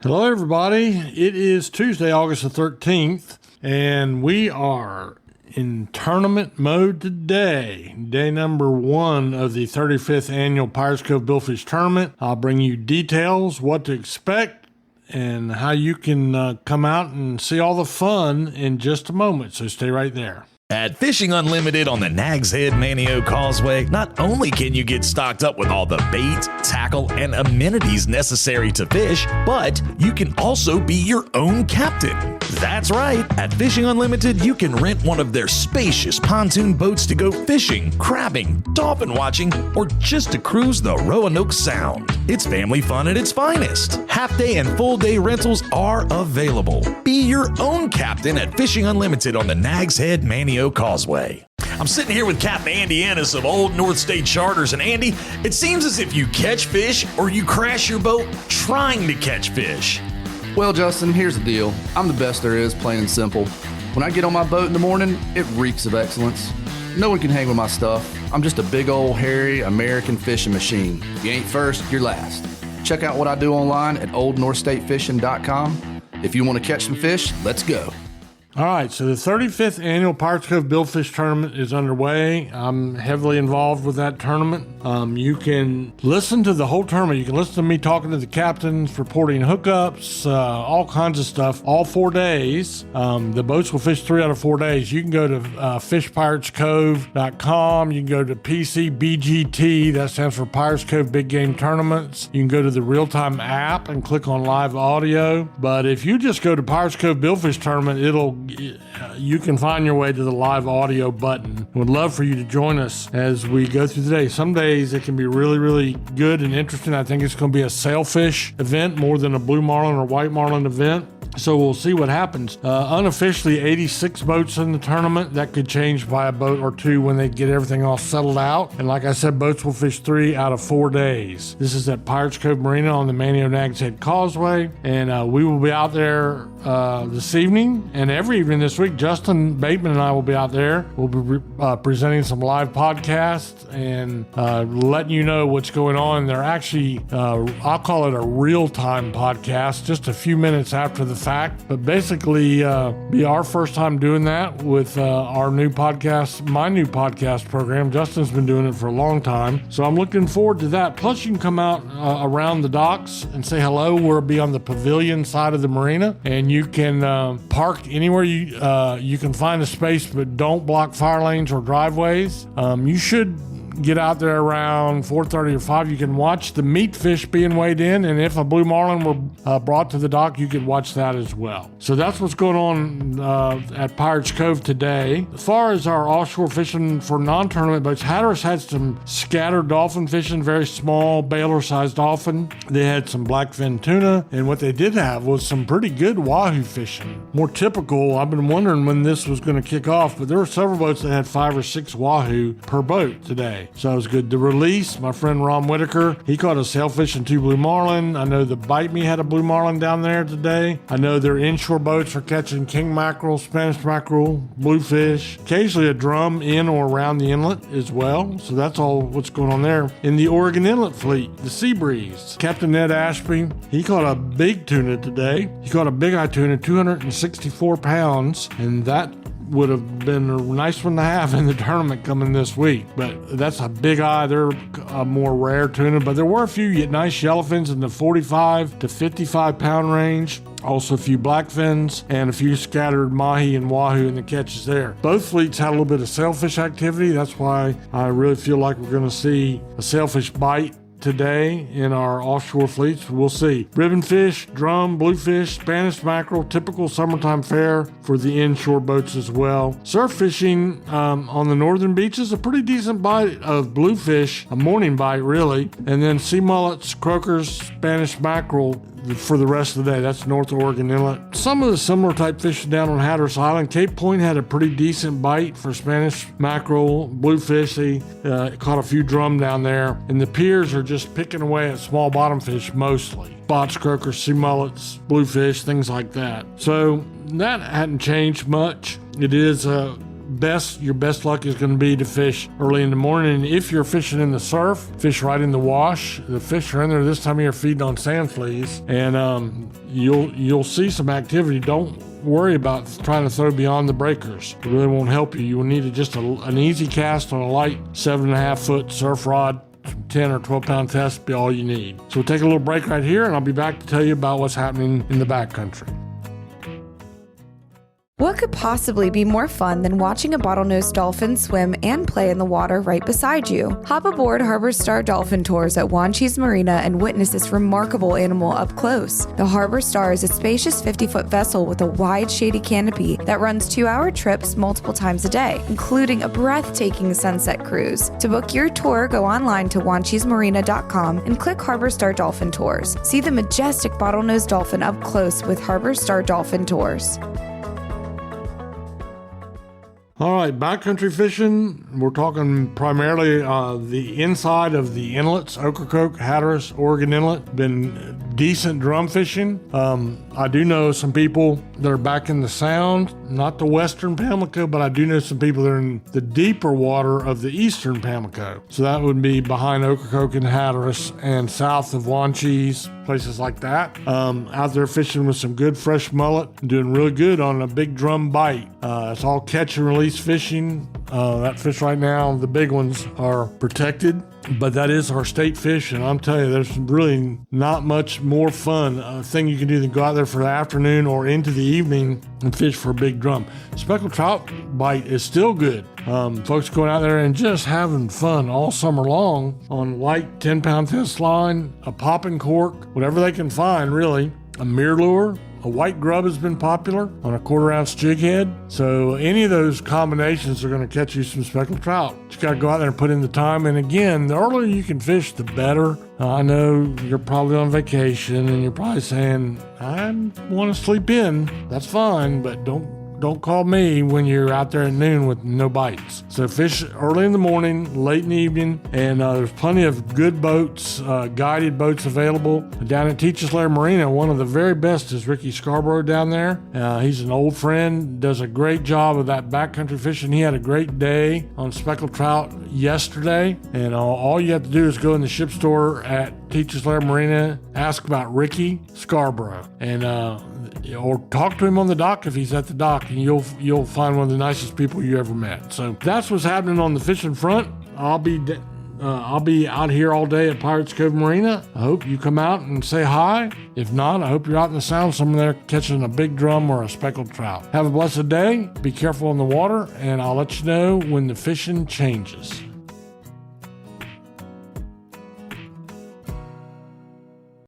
Hello, everybody. It is Tuesday, August the 13th, and we are in tournament mode today. Day number 1 of the 35th annual Pirates Cove Billfish Tournament. I'll bring you details, what to expect, and how you can come out and see all the fun in just a moment, so stay right there. At Fishing Unlimited on the Nags Head Manio Causeway, not only can you get stocked up with all the bait, tackle, and amenities necessary to fish, but you can also be your own captain. That's right. At Fishing Unlimited, you can rent one of their spacious pontoon boats to go fishing, crabbing, dolphin watching, or just to cruise the Roanoke Sound. It's family fun at its finest. Half-day and full-day rentals are available. Be your own captain at Fishing Unlimited on the Nags Head Manio Causeway. I'm sitting here with Captain Andy Ennis of Old North State Charters, and Andy, it seems as if you catch fish or you crash your boat trying to catch fish. Well, Justin, here's the deal. I'm the best there is, plain and simple. When I get on my boat in the morning, it reeks of excellence. No one can hang with my stuff. I'm just a big old hairy American fishing machine. If you ain't first, you're last. Check out what I do online at oldnorthstatefishing.com. If you want to catch some fish, let's go. All right, so the 35th annual Pirates Cove Billfish Tournament is underway. I'm heavily involved with that tournament. You can listen to the whole tournament. You can listen to me talking to the captains, reporting hookups, all kinds of stuff, all 4 days. The boats will fish 3 out of 4 days. You can go to fishpiratescove.com. You can go to PCBGT, that stands for Pirates Cove Big Game Tournaments. You can go to the real-time app and click on live audio. But if you just go to Pirates Cove Billfish Tournament, you can find your way to the live audio button. Would love for you to join us as we go through the day. Some days it can be really, really good and interesting. I think it's going to be a sailfish event more than a blue marlin or white marlin event. So we'll see what happens. Unofficially, 86 boats in the tournament. That could change by a boat or two when they get everything all settled out. And like I said, boats will fish 3 out of 4 days. This is at Pirates Cove Marina on the Manio Nags Head Causeway. And we will be out there this evening and every evening this week. Justin Bateman and I will be out there. We'll be presenting some live podcasts and letting you know what's going on. They're actually, I'll call it a real-time podcast, just a few minutes after the fact, but basically be our first time doing that with our new podcast, my new podcast program. Justin's been doing it for a long time, so I'm looking forward to that. Plus, you can come out around the docks and say hello. We'll be on the pavilion side of the marina, and you can park anywhere you can find a space, but don't block fire lanes or driveways. You should get out there around 4:30 or 5. You can watch the meat fish being weighed in, and if a blue marlin were brought to the dock, you could watch that as well. So that's what's going on at Pirates Cove today. As far as our offshore fishing for non-tournament boats, Hatteras had some scattered dolphin fishing, very small Baylor-sized dolphin. They had some blackfin tuna, and what they did have was some pretty good wahoo fishing. More typical, I've been wondering when this was going to kick off, but there were several boats that had 5 or 6 wahoo per boat today. So it was good. The release, my friend Ron Whitaker, he caught a sailfish and 2 blue marlin. I know the Bite Me had a blue marlin down there today. I know their inshore boats are catching king mackerel, Spanish mackerel, bluefish, occasionally a drum in or around the inlet as well. So that's all what's going on there. In the Oregon Inlet fleet, the Sea Breeze, Captain Ned Ashby, he caught a big tuna today. He caught a big eye tuna, 264 pounds, and that would have been a nice one to have in the tournament coming this week, but that's a big eye. They're a more rare tuna, but there were a few nice yellowfins in the 45 to 55 pound range. Also a few blackfins and a few scattered mahi and wahoo in the catches there. Both fleets had a little bit of sailfish activity. That's why I really feel like we're going to see a sailfish bite today in our offshore fleets. We'll see. Ribbonfish, drum, bluefish, Spanish mackerel, typical summertime fare for the inshore boats as well. Surf fishing on the northern beaches, a pretty decent bite of bluefish, a morning bite really, and then sea mullets, croakers, Spanish mackerel for the rest of the day. That's North Oregon Inlet. Some of the similar type fishing down on Hatteras Island. Cape Point had a pretty decent bite for Spanish mackerel, bluefish. They caught a few drum down there. And the piers are just picking away at small bottom fish mostly. Spots, croakers, sea mullets, bluefish, things like that. So that hadn't changed much. It is your best luck is going to be to fish early in the morning. And if you're fishing in the surf, fish right in the wash. The fish are in there this time of year feeding on sand fleas, and you'll see some activity. Don't worry about trying to throw beyond the breakers. It really won't help you. You will need just an easy cast on a light 7.5 foot surf rod. 10 or 12 pound test be all you need. So we'll take a little break right here, and I'll be back to tell you about what's happening in the backcountry. What could possibly be more fun than watching a bottlenose dolphin swim and play in the water right beside you? Hop aboard Harbor Star Dolphin Tours at Wanchese Marina and witness this remarkable animal up close. The Harbor Star is a spacious 50-foot vessel with a wide, shady canopy that runs 2-hour trips multiple times a day, including a breathtaking sunset cruise. To book your tour, go online to wanchesemarina.com and click Harbor Star Dolphin Tours. See the majestic bottlenose dolphin up close with Harbor Star Dolphin Tours. All right, backcountry fishing. We're talking primarily the inside of the inlets, Ocracoke, Hatteras, Oregon Inlet. Been decent drum fishing. I do know some people that are back in the Sound, not the western Pamlico, but I do know some people that are in the deeper water of the eastern Pamlico. So that would be behind Ocracoke and Hatteras and south of Wanchese, places like that. Out there fishing with some good fresh mullet, doing really good on a big drum bite. It's all catch and release fishing. That fish right now, the big ones are protected, but that is our state fish, and I'm telling you, there's really not much more fun thing you can do than go out there for the afternoon or into the evening and fish for a big drum. Speckled trout bite is still good. Folks going out there and just having fun all summer long on light 10-pound test line, a popping cork, whatever they can find, really. A mirror lure. A white grub has been popular on a 1/4 ounce jig head. So any of those combinations are going to catch you some speckled trout. You got to go out there and put in the time. And again, the earlier you can fish, the better. I know you're probably on vacation and you're probably saying, I want to sleep in. That's fine, but don't call me when you're out there at noon with no bites. So fish early in the morning, late in the evening, and there's plenty of good boats, guided boats available. Down at Teachers Lair Marina, one of the very best is Ricky Scarborough down there. He's an old friend, does a great job of that backcountry fishing. He had a great day on speckled trout yesterday, and all you have to do is go in the ship store at Teachers Lair Marina, ask about Ricky Scarborough, and or talk to him on the dock if he's at the dock, and you'll find one of the nicest people you ever met. So that's what's happening on the fishing front. I'll be out here all day at Pirates Cove Marina. I hope you come out and say hi. If not, I hope you're out in the Sound somewhere catching a big drum or a speckled trout. Have a blessed day. Be careful on the water, and I'll let you know when the fishing changes.